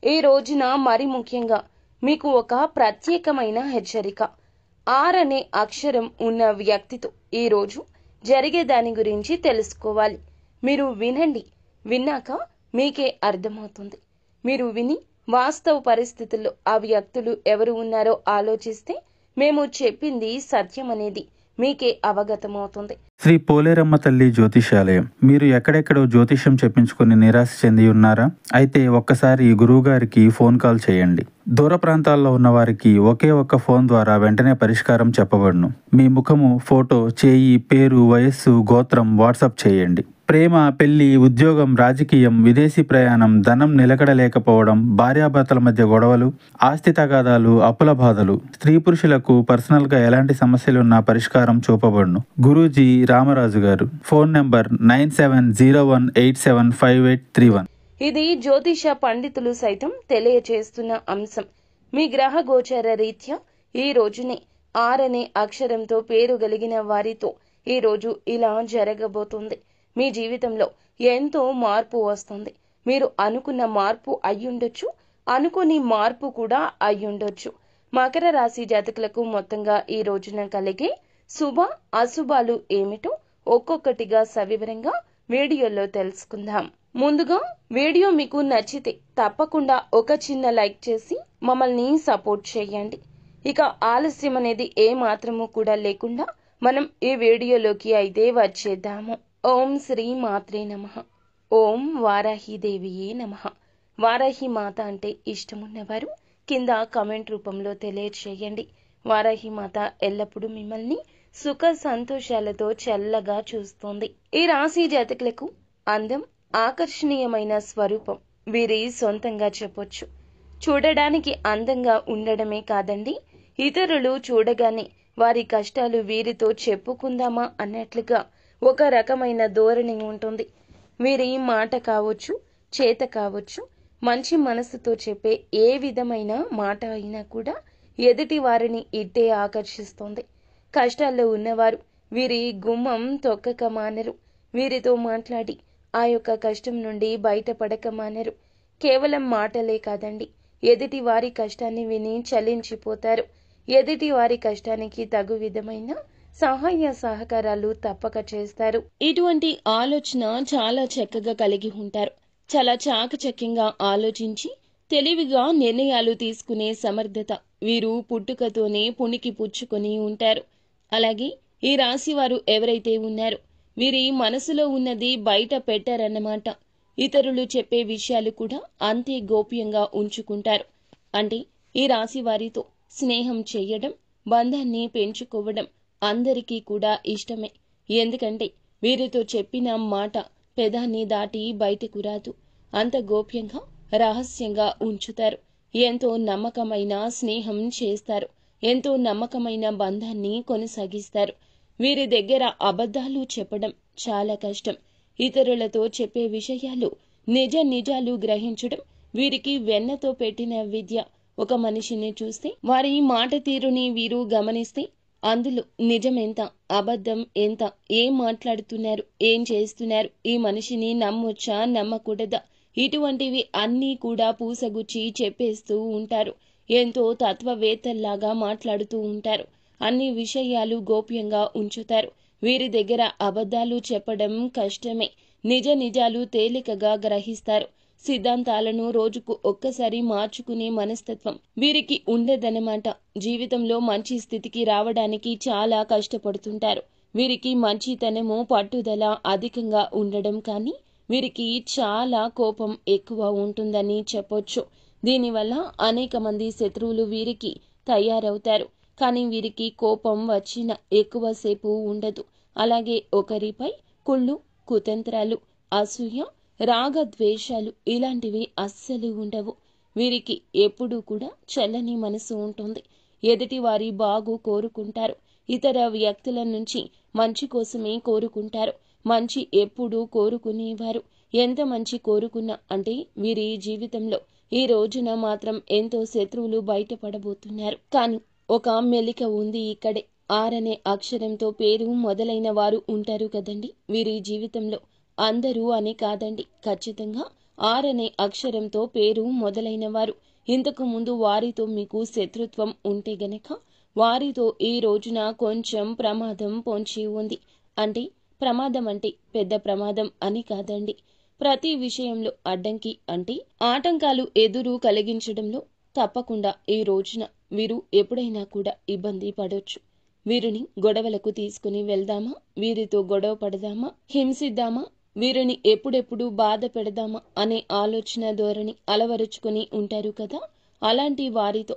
ఈ రోజున మరి ముఖ్యంగా మీకు ఒక ప్రత్యేకమైన హెచ్చరిక. ఆర్ అనే అక్షరం ఉన్న వ్యక్తితో ఈరోజు జరిగే దాని గురించి తెలుసుకోవాలి. మీరు వినండి. విన్నాక మీకే అర్థమవుతుంది. మీరు విని వాస్తవ పరిస్థితుల్లో ఆ వ్యక్తులు ఎవరు ఉన్నారో ఆలోచిస్తే మేము చెప్పింది సత్యం అనేది మీకే అవగతమవుతుంది. శ్రీ పోలేరమ్మ తల్లి జ్యోతిషాలయం. మీరు ఎక్కడెక్కడో జ్యోతిష్యం చెప్పించుకుని నిరాశ చెంది ఉన్నారా? అయితే ఒక్కసారి గురువుగారికి ఫోన్ కాల్ చేయండి. దూర ప్రాంతాల్లో ఉన్న వారికి ఒకే ఒక్క ఫోన్ ద్వారా వెంటనే పరిష్కారం చెప్పబడును. మీ ముఖము, ఫోటో, చేయి, పేరు, వయస్సు, గోత్రం వాట్సాప్ చేయండి. ప్రేమ, పెళ్లి, ఉద్యోగం, రాజకీయం, విదేశీ ప్రయాణం, ధనం నిలకడలేకపోవడం, భార్యాభర్తల మధ్య గొడవలు, ఆస్తి తగాదాలు, అప్పుల బాధలు, స్త్రీ పురుషులకు పర్సనల్గా ఎలాంటి సమస్యలున్నా పరిష్కారం చూపబడును. గురూజీ రామరాజు గారు. Phone number 9701875831. ఇది జ్యోతిష పండితులు సైతం తెలియచేస్తున్న అంశం. మీ గ్రహ గోచర రీత్యా ఈ రోజునే ఆర్ అనే అక్షరంతో పేరు కలిగిన వారితో ఈ రోజు ఇలా జరగబోతుంది. మీ జీవితంలో ఎంతో మార్పు వస్తుంది. మీరు అనుకున్న మార్పు అయ్యుండొచ్చు, అనుకోని మార్పు కూడా అయ్యుండొచ్చు. మకర రాశి జాతకులకు మొత్తంగా ఈ రోజున కలిగే శుభ అశుభాలు ఏమిటో ఒక్కొక్కటిగా సవివరంగా వీడియోలో తెలుసుకుందాం. ముందుగా వీడియో మీకు నచ్చితే తప్పకుండా ఒక చిన్న లైక్ చేసి మమ్మల్ని సపోర్ట్ చేయండి. ఇక ఆలస్యం అనేది ఏ మాత్రము కూడా లేకుండా మనం ఈ వీడియోలోకి అయితే వచ్చేద్దాము. ఓం శ్రీ మాత్రే నమః. ఓం వారాహిదేవియే నమః. వారాహి మాత అంటే ఇష్టమున్నవారు కింద కామెంట్ రూపంలో తెలియచేయండి. వారాహి మాత ఎల్లప్పుడూ మిమ్మల్ని సుఖ సంతోషాలతో చల్లగా చూస్తుంది. ఈ రాశి జాతకులకు అందం, ఆకర్షణీయమైన స్వరూపం వీరి సొంతంగా చెప్పొచ్చు. చూడడానికి అందంగా ఉండడమే కాదండి, ఇతరులు చూడగానే వారి కష్టాలు వీరితో చెప్పుకుందామా అన్నట్లుగా ఒక రకమైన ధోరణి ఉంటుంది. వీరి మాట కావచ్చు, చేత కావచ్చు, మంచి మనసుతో చెప్పే ఏ విధమైన మాట అయినా కూడా ఎదుటి వారిని ఇట్టే ఆకర్షిస్తుంది. కష్టాల్లో ఉన్నవారు వీరి గుమ్మం తొక్కక మానరు. వీరితో మాట్లాడి ఆ యొక్క కష్టం నుండి బయటపడక మానరు. కేవలం మాటలే కాదండి, ఎదుటి వారి కష్టాన్ని విని చలించిపోతారు. ఎదుటి వారి కష్టానికి తగు విధమైన సహాయ సహకారాలు తప్పక చేస్తారు. ఇటువంటి ఆలోచన చాలా చక్కగా కలిగి ఉంటారు. చాలా చాకచక్యంగా ఆలోచించి తెలివిగా నిర్ణయాలు తీసుకునే సమర్థత వీరు పుట్టుకతోనే పుణికి పుచ్చుకొని ఉంటారు. అలాగే ఈ రాశి వారు ఎవరైతే ఉన్నారో వీరి మనసులో ఉన్నది బయట పెట్టారన్నమాట. ఇతరులు చెప్పే విషయాలు కూడా అంతే గోప్యంగా ఉంచుకుంటారు. అంటే ఈ రాశి వారితో స్నేహం చేయడం, బంధాన్ని పెంచుకోవడం అందరికీ కూడా ఇష్టమే. ఎందుకంటే వీరితో చెప్పిన మాట పెదాన్ని దాటి బయటకు రాదు. అంత గోప్యంగా, రహస్యంగా ఉంచుతారు. ఎంతో నమ్మకమైన స్నేహం చేస్తారు. ఎంతో నమ్మకమైన బంధాన్ని కొనసాగిస్తారు. వీరి దగ్గర అబద్ధాలు చెప్పడం చాలా కష్టం. ఇతరులతో చెప్పే విషయాలు నిజాలు గ్రహించడం వీరికి వెన్నతో పెట్టిన విద్య. ఒక మనిషిని చూస్తే వారి మాట తీరుని వీరు గమనిస్తే అందులో నిజమెంత, అబద్ధం ఎంత, ఏం మాట్లాడుతున్నారు, ఏం చేస్తున్నారు, ఈ మనిషిని నమ్మొచ్చా నమ్మకూడదా, ఇటువంటివి అన్నీ కూడా పూసగుచ్చి చెప్పేస్తూ ఉంటారు. ఎంతో తత్వవేత్తల్లాగా మాట్లాడుతూ ఉంటారు. అన్ని విషయాలు గోప్యంగా ఉంచుతారు. వీరి దగ్గర అబద్ధాలు చెప్పడం కష్టమే. నిజాలు తేలికగా గ్రహిస్తారు. సిద్ధాంతాలను రోజుకు ఒక్కసారి మార్చుకునే మనస్తత్వం వీరికి ఉండదన్నమాట. జీవితంలో మంచి స్థితికి రావడానికి చాలా కష్టపడుతుంటారు. వీరికి మంచితనము, పట్టుదల అధికంగా ఉండడం, కానీ వీరికి చాలా కోపం ఎక్కువ ఉంటుందని చెప్పొచ్చు. దీనివల్ల అనేక మంది శత్రువులు వీరికి తయారవుతారు. కానీ వీరికి కోపం వచ్చిన ఎక్కువసేపు ఉండదు. అలాగే ఒకరిపై కుళ్ళు, కుతంత్రాలు, అసూయ, రాగద్వేషాలు ఇలాంటివి అస్సలు ఉండవు. వీరికి ఎప్పుడూ కూడా చల్లని మనసు ఉంటుంది. ఎదుటి వారి బాగు కోరుకుంటారు. ఇతర వ్యక్తుల నుంచి మంచి కోసమే కోరుకుంటారు. మంచి ఎప్పుడూ కోరుకునేవారు. ఎంత మంచి కోరుకున్నా అంటే వీరి జీవితంలో ఈ రోజున మాత్రం ఎంతో శత్రువులు బయటపడబోతున్నారు. కానీ ఒక మెలిక ఉంది ఇక్కడే. ఆర్ అనే అక్షరంతో పేరు మొదలైన వారు ఉంటారు కదండి. వీరి జీవితంలో అందరూ అని కాదండి, ఖచ్చితంగా ఆర్ అనే అక్షరంతో పేరు మొదలైన వారు ఇంతకు ముందు వారితో మీకు శత్రుత్వం ఉంటే గనక వారితో ఈ రోజున కొంచెం ప్రమాదం పొంచి ఉంది. అంటే ప్రమాదం అంటే పెద్ద ప్రమాదం అని కాదండి. ప్రతి విషయంలో అడ్డంకి అంటే ఆటంకాలు ఎదురు కలిగించడంలో తప్పకుండా ఈ రోజున వీరు ఎప్పుడైనా కూడా ఇబ్బంది పడవచ్చు. వీరిని గొడవలకు తీసుకుని వెళ్దామా, వీరితో గొడవ పడదామా, హింసిద్దామా, వీరిని ఎప్పుడెప్పుడు బాధ పెడదామా అనే ఆలోచన ధోరణి అలవరుచుకుని ఉంటారు కదా. అలాంటి వారితో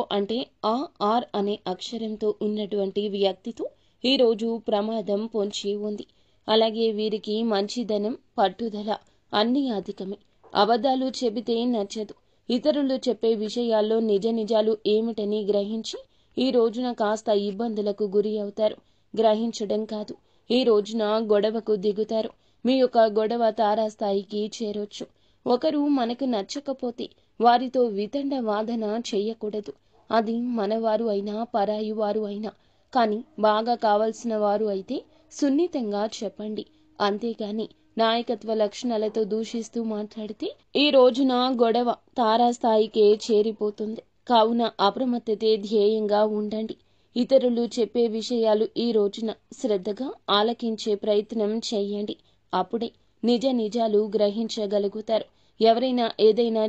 అంటే ఆ ఆర్ అనే అక్షరంతో ఉన్నటువంటి వ్యక్తితో ఈరోజు ప్రమాదం పొంచి ఉంది. అలాగే వీరికి మంచిదనం, పట్టుదల అన్నీ అధికమే. అబద్ధాలు చెబితే నచ్చదు. ఇతరులు చెప్పే విషయాల్లో నిజ నిజాలు ఏమిటని గ్రహించి ఈ రోజున కాస్త ఇబ్బందులకు గురి అవుతారు. గ్రహించడం కాదు, ఈ రోజున గొడవకు దిగుతారు. మీ యొక్క గొడవ తారాస్థాయికి చేరొచ్చు. ఒకరు మనకు నచ్చకపోతే వారితో వితండ వాదన చెయ్యకూడదు. అది మనవారు అయినా పరాయి వారు అయినా. కానీ బాగా కావలసిన వారు అయితే సున్నితంగా చెప్పండి. అంతేగాని నాయకత్వ లక్షణాలతో దూషిస్తూ మాట్లాడితే ఈ రోజున గొడవ తారాస్థాయికే చేరిపోతుంది. కావున అప్రమత్తతే ధ్యేయంగా ఉండండి. ఇతరులు చెప్పే విషయాలు ఈ రోజున శ్రద్ధగా ఆలకించే ప్రయత్నం చేయండి. అప్పుడే నిజ నిజాలు గ్రహించగలుగుతారు. ఎవరైనా ఏదైనా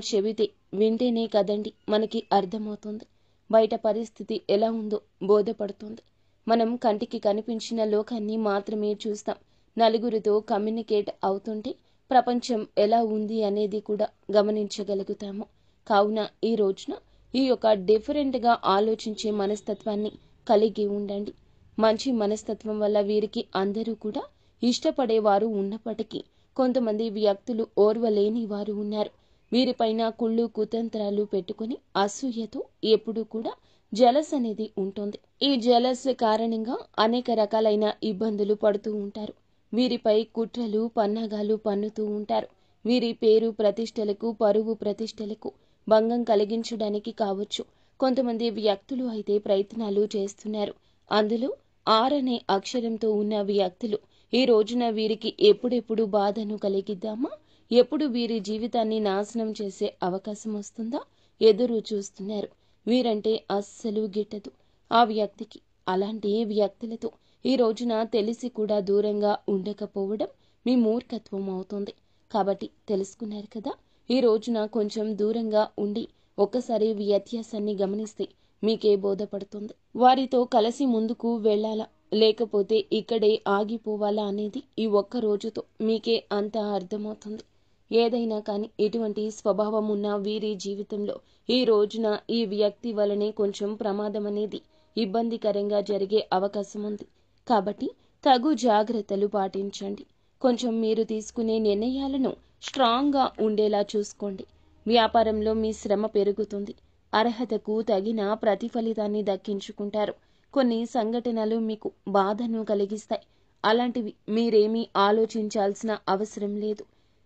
చెబితే వింటేనే కదండి మనకి అర్థమవుతుంది. బయట పరిస్థితి ఎలా ఉందో బోధపడుతుంది. మనం కంటికి కనిపించిన లోకాన్ని మాత్రమే చూస్తాం. నలుగురితో కమ్యూనికేట్ అవుతుంటే ప్రపంచం ఎలా ఉంది అనేది కూడా గమనించగలుగుతాము. కావున ఈ రోజున ఈ యొక్క డిఫరెంట్గా ఆలోచించే మనస్తత్వాన్ని కలిగి ఉండండి. మంచి మనస్తత్వం వల్ల వీరికి అందరూ కూడా ఇష్టపడేవారు ఉన్నప్పటికీ కొంతమంది వ్యక్తులు ఓర్వలేని వారు ఉన్నారు. వీరిపైన కుళ్ళు కుతంత్రాలు పెట్టుకుని అసూయతో ఎప్పుడూ కూడా జలస్ అనేది ఉంటుంది. ఈ జలస్ కారణంగా అనేక రకాలైన ఇబ్బందులు పడుతూ ఉంటారు. వీరిపై కుట్రలు పన్నాగాలు పన్నుతూ ఉంటారు. వీరి పేరు ప్రతిష్టలకు, పరువు ప్రతిష్టలకు భంగం కలిగించడానికి కావచ్చు. కొంతమంది వ్యక్తులు అయితే ప్రయత్నాలు చేస్తున్నారు. అందులో ఆర్ అనే అక్షరంతో ఉన్న వ్యక్తులు ఈ రోజున వీరికి ఎప్పుడెప్పుడు బాధను కలిగిద్దామా, ఎప్పుడు వీరి జీవితాన్ని నాశనం చేసే అవకాశం వస్తుందా ఎదురు చూస్తున్నారు. వీరంటే అస్సలు గిట్టదు ఆ వ్యక్తికి. అలాంటి వ్యక్తులతో ఈ రోజున తెలిసి కూడా దూరంగా ఉండకపోవడం మీ మూర్ఖత్వం అవుతుంది. కాబట్టి తెలుసుకున్నారు కదా. ఈ రోజున కొంచెం దూరంగా ఉండి ఒక్కసారి వ్యత్యాసాన్ని గమనిస్తే మీకే బోధపడుతుంది. వారితో కలిసి ముందుకు వెళ్ళాలా లేకపోతే ఇక్కడే ఆగిపోవాలా అనేది ఈ ఒక్క రోజుతో మీకే అంతా అర్థమవుతుంది. ఏదైనా కానీ ఇటువంటి స్వభావం ఉన్న వీరి జీవితంలో ఈ రోజున ఈ వ్యక్తి వలనే కొంచెం ప్రమాదం అనేది ఇబ్బందికరంగా జరిగే అవకాశం ఉంది. కాబట్టి తగు జాగ్రత్తలు పాటించండి. కొంచెం మీరు తీసుకునే నిర్ణయాలను స్ట్రాంగ్గా ఉండేలా చూసుకోండి. వ్యాపారంలో మీ శ్రమ పెరుగుతుంది. అర్హతకు తగిన ప్రతిఫలితాన్ని దక్కించుకుంటారు. కొన్ని సంఘటనలు మీకు బాధను కలిగిస్తాయి. అలాంటివి మీరేమీ ఆలోచించాల్సిన అవసరం లేదు.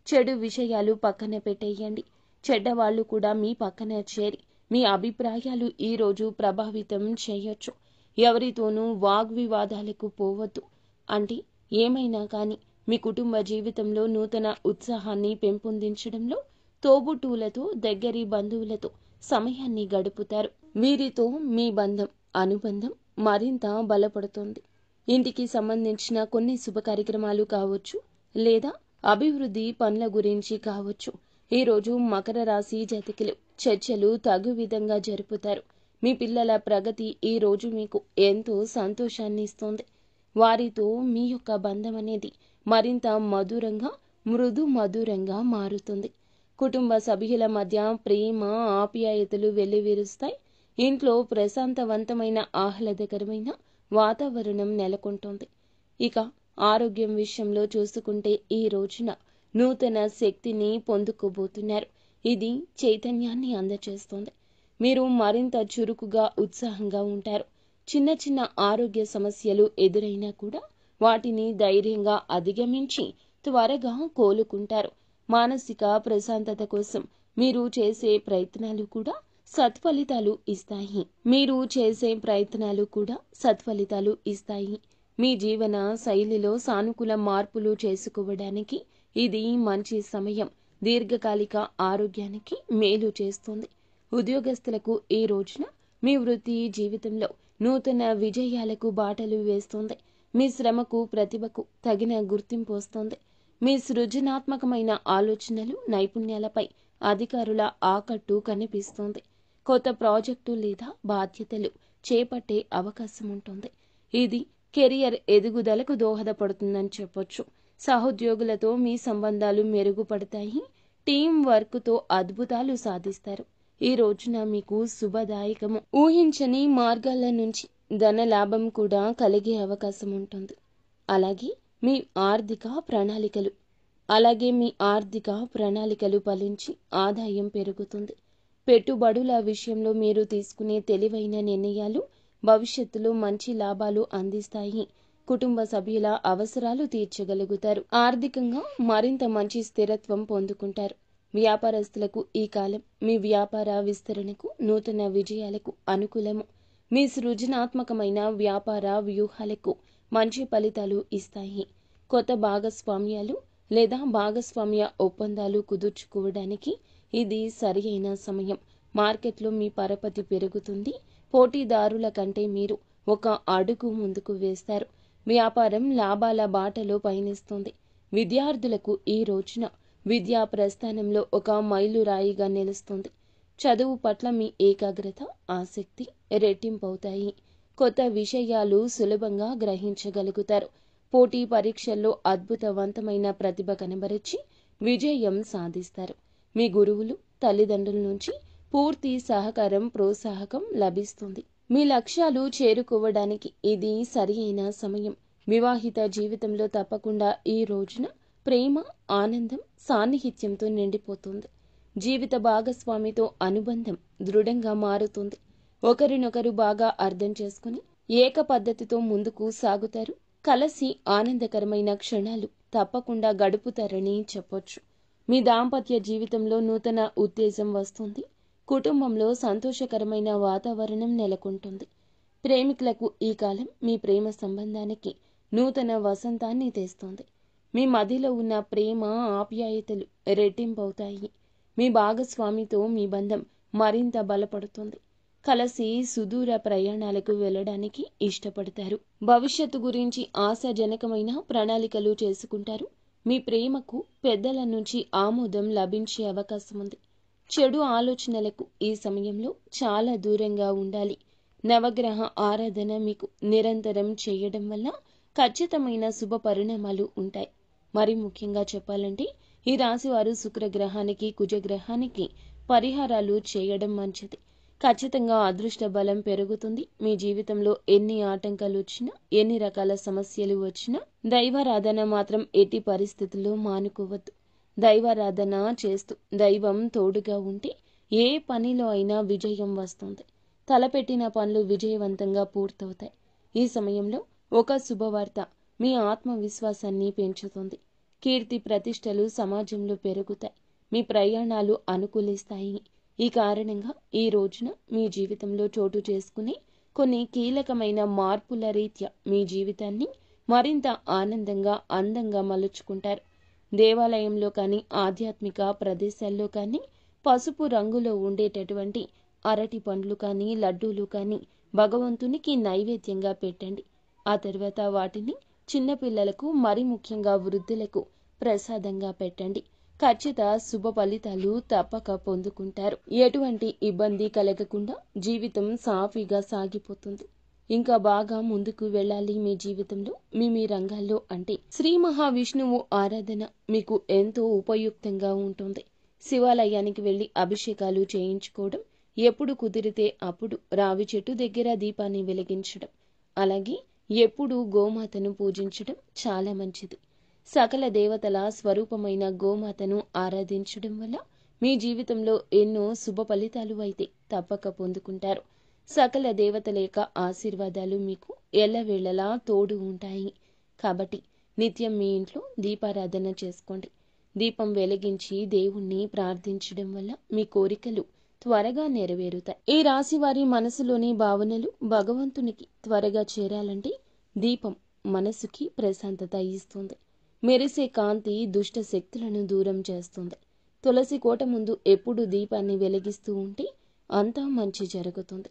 చెడు విషయాలు పక్కన పెట్టేయండి. చెడ్డవాళ్లు కూడా మీ పక్కన చేరి మీ అభిప్రాయాలు ఈరోజు ప్రభావితం చేయొచ్చు. ఎవరితోనూ వాగ్వివాదాలకు పోవద్దు. అంటే ఏమైనా కానీ మీ కుటుంబ జీవితంలో నూతన ఉత్సాహాన్ని పెంపొందించడంలో తోబుట్టువులతో, దగ్గరి బంధువులతో సమయాన్ని గడుపుతారు. వీరితో మీ అనుబంధం మరింత బలపడుతుంది. ఇంటికి సంబంధించిన కొన్ని శుభ కార్యక్రమాలు కావచ్చు, లేదా అభివృద్ధి పనుల గురించి కావచ్చు. ఈరోజు మకర రాశి జాతకులు చర్చలు తగు విధంగా జరుపుతారు. మీ పిల్లల ప్రగతి ఈ రోజు మీకు ఎంతో సంతోషాన్ని ఇస్తుంది. వారితో మీ యొక్క బంధం అనేది మరింత మధురంగా, మృదురంగా మారుతుంది. కుటుంబ సభ్యుల మధ్య ప్రేమ, ఆప్యాయతలు వెల్లివిరుస్తాయి. ఇంట్లో ప్రశాంతవంతమైన, ఆహ్లాదకరమైన వాతావరణం నెలకొంటుంది. ఇక ఆరోగ్యం విషయంలో చూసుకుంటే ఈ రోజున నూతన శక్తిని పొందుకోబోతున్నారు. ఇది చైతన్యాన్ని అందజేస్తుంది. మీరు మరింత చురుకుగా, ఉత్సాహంగా ఉంటారు. చిన్న చిన్న ఆరోగ్య సమస్యలు ఎదురైనా కూడా వాటిని ధైర్యంగా అధిగమించి త్వరగా కోలుకుంటారు. మానసిక ప్రశాంతత కోసం మీరు చేసే ప్రయత్నాలు కూడా సత్ఫలితాలు ఇస్తాయి. మీ జీవన శైలిలో సానుకూల మార్పులు చేసుకోవడానికి ఇది మంచి సమయం. దీర్ఘకాలిక ఆరోగ్యానికి మేలు చేస్తుంది. ఉద్యోగస్తులకు ఈ రోజున మీ వృత్తి జీవితంలో నూతన విజయాలకు బాటలు వేస్తుంది. మీ శ్రమకు ప్రతిభకు తగిన గుర్తింపు వస్తుంది. మీ సృజనాత్మకమైన ఆలోచనలు నైపుణ్యాలపై అధికారుల ఆకట్టు కనిపిస్తుంది. కొత్త ప్రాజెక్టు లేదా బాధ్యతలు చేపట్టే అవకాశం ఉంటుంది. ఇది కెరియర్ ఎదుగుదలకు దోహదపడుతుందని చెప్పొచ్చు. సహోద్యోగులతో మీ సంబంధాలు మెరుగుపడతాయి. టీం వర్క్తో అద్భుతాలు సాధిస్తారు. ఈ రోజున మీకు శుభదాయకము. ఊహించని మార్గాల నుంచి ధన లాభం కూడా కలిగే అవకాశం ఉంటుంది. అలాగే మీ ఆర్థిక ప్రణాళికలు ఫలించి ఆదాయం పెరుగుతుంది. పెట్టుబడుల విషయంలో మీరు తీసుకునే తెలివైన నిర్ణయాలు భవిష్యత్తులో మంచి లాభాలు అందిస్తాయి. కుటుంబ సభ్యుల అవసరాలు తీర్చగలుగుతారు. ఆర్థికంగా మరింత మంచి స్థిరత్వం పొందుకుంటారు. వ్యాపారస్తులకు ఈ కాలం మీ వ్యాపార విస్తరణకు నూతన విజయాలకు అనుకూలము. మీ సృజనాత్మకమైన వ్యాపార వ్యూహాలకు మంచి ఫలితాలు ఇస్తాయి. కొత్త భాగస్వామ్యాలు లేదా భాగస్వామ్య ఒప్పందాలు కుదుర్చుకోవడానికి ఇది సరియైన సమయం. మార్కెట్లో మీ పరపతి పెరుగుతుంది. పోటీదారుల కంటే మీరు ఒక అడుగు ముందుకు వేస్తారు. వ్యాపారం లాభాల బాటలో పయనిస్తుంది. విద్యార్థులకు ఈ రోజున విద్యా ప్రస్థానంలో ఒక మైలురాయిగా నిలుస్తుంది. చదువు పట్ల మీ ఏకాగ్రత, ఆసక్తి రెట్టింపవుతాయి. కొత్త విషయాలు సులభంగా గ్రహించగలుగుతారు. పోటీ పరీక్షల్లో అద్భుతవంతమైన ప్రతిభ కనబరిచి విజయం సాధిస్తారు. మీ గురువులు, తల్లిదండ్రుల నుంచి పూర్తి సహకారం, ప్రోత్సాహకం లభిస్తుంది. మీ లక్ష్యాలు చేరుకోవడానికి ఇది సరియైన సమయం. వివాహిత జీవితంలో తప్పకుండా ఈ రోజున ప్రేమ, ఆనందం, సాన్నిహిత్యంతో నిండిపోతుంది. జీవిత భాగస్వామితో అనుబంధం దృఢంగా మారుతుంది. ఒకరినొకరు బాగా అర్థం చేసుకుని ఏక పద్ధతితో ముందుకు సాగుతారు. కలిసి ఆనందకరమైన క్షణాలు తప్పకుండా గడుపుతారని చెప్పొచ్చు. మీ దాంపత్య జీవితంలో నూతన ఉత్తేజం వస్తుంది. కుటుంబంలో సంతోషకరమైన వాతావరణం నెలకొంటుంది. ప్రేమికులకు ఈ కాలం మీ ప్రేమ సంబంధానికి నూతన వసంతాన్ని తెస్తుంది. మీ మధ్యలో ఉన్న ప్రేమ, ఆప్యాయతలు రెట్టింపవుతాయి. మీ భాగస్వామితో మీ బంధం మరింత బలపడుతుంది. కలిసి సుదూర ప్రయాణాలకు వెళ్ళడానికి ఇష్టపడతారు. భవిష్యత్తు గురించి ఆశాజనకమైన ప్రణాళికలు చేసుకుంటారు. మీ ప్రేమకు పెద్దల నుంచి ఆమోదం లభించే అవకాశం ఉంది. చెడు ఆలోచనలకు ఈ సమయంలో చాలా దూరంగా ఉండాలి. నవగ్రహ ఆరాధన మీకు నిరంతరం చేయడం వల్ల ఖచ్చితమైన శుభ పరిణామాలు ఉంటాయి. మరి ముఖ్యంగా చెప్పాలంటే ఈ రాశివారు శుక్రగ్రహానికి, కుజగ్రహానికి పరిహారాలు చేయడం మంచిది. ఖచ్చితంగా అదృష్ట బలం పెరుగుతుంది. మీ జీవితంలో ఎన్ని ఆటంకాలు వచ్చినా, ఎన్ని రకాల సమస్యలు వచ్చినా దైవారాధన మాత్రం ఎట్టి పరిస్థితుల్లో మానుకోవద్దు. దైవారాధన చేస్తూ దైవం తోడుగా ఉంటే ఏ పనిలో అయినా విజయం వస్తుంది. తలపెట్టిన పనులు విజయవంతంగా పూర్తవుతాయి. ఈ సమయంలో ఒక శుభవార్త మీ ఆత్మవిశ్వాసాన్ని పెంచుతుంది. కీర్తి ప్రతిష్టలు సమాజంలో పెరుగుతాయి. మీ ప్రయాణాలు అనుకూలిస్తాయి. ఈ కారణంగా ఈ రోజున మీ జీవితంలో చోటు చేసుకునే కొన్ని కీలకమైన మార్పుల రీత్యా మీ జీవితాన్ని మరింత ఆనందంగా, అందంగా మలుచుకుంటారు. దేవాలయంలో కానీ, ఆధ్యాత్మిక ప్రదేశాల్లో కానీ పసుపు రంగులో ఉండేటటువంటి అరటి పండ్లు కానీ, లడ్డూలు కానీ భగవంతునికి నైవేద్యంగా పెట్టండి. ఆ తర్వాత వాటిని చిన్నపిల్లలకు, మరి ముఖ్యంగా వృద్ధులకు ప్రసాదంగా పెట్టండి. ఖచ్చిత శుభ ఫలితాలు తప్పక పొందుకుంటారు. ఎటువంటి ఇబ్బంది కలగకుండా జీవితం సాఫీగా సాగిపోతుంది. ఇంకా బాగా ముందుకు వెళ్ళాలి మీ జీవితంలో, మీ రంగాల్లో అంటే శ్రీ మహావిష్ణువు ఆరాధన మీకు ఎంతో ఉపయుక్తంగా ఉంటుంది. శివాలయానికి వెళ్లి అభిషేకాలు చేయించుకోవడం, ఎప్పుడు కుదిరితే అప్పుడు రావి చెట్టు దగ్గర దీపాన్ని వెలిగించడం, అలాగే ఎప్పుడు గోమాతను పూజించడం చాలా మంచిది. సకల దేవతల స్వరూపమైన గోమాతను ఆరాధించడం వల్ల మీ జీవితంలో ఎన్నో శుభ ఫలితాలు అయితే తప్పక పొందుకుంటారు. సకల దేవతల యొక్క ఆశీర్వాదాలు మీకు ఎల్లవేళలా తోడు ఉంటాయి. కాబట్టి నిత్యం మీ ఇంట్లో దీపారాధన చేసుకోండి. దీపం వెలిగించి దేవుణ్ణి ప్రార్థించడం వల్ల మీ కోరికలు త్వరగా నెరవేరుతాయి. ఈ రాశి వారి మనసులోని భావనలు భగవంతునికి త్వరగా చేరాలంటే దీపం మనసుకి ప్రశాంతత ఇస్తుంది. మెరిసే కాంతి దుష్ట శక్తులను దూరం చేస్తుంది. తులసి కోట ముందు ఎప్పుడు దీపాన్ని వెలిగిస్తూ ఉంటే అంతా మంచి జరుగుతుంది.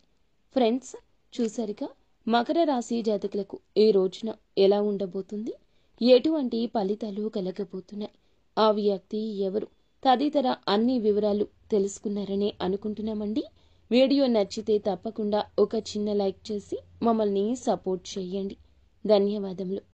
ఫ్రెండ్స్, చూసారుగా మకర రాశి జాతకులకు ఈ రోజున ఎలా ఉండబోతుంది, ఎటువంటి ఫలితాలు కలగబోతున్నాయి, ఆ వ్యక్తి ఎవరు తదితర అన్ని వివరాలు తెలుసుకున్నారని అనుకుంటున్నామండి. వీడియో నచ్చితే తప్పకుండా ఒక చిన్న లైక్ చేసి మమ్మల్ని సపోర్ట్ చేయండి. ధన్యవాదములు.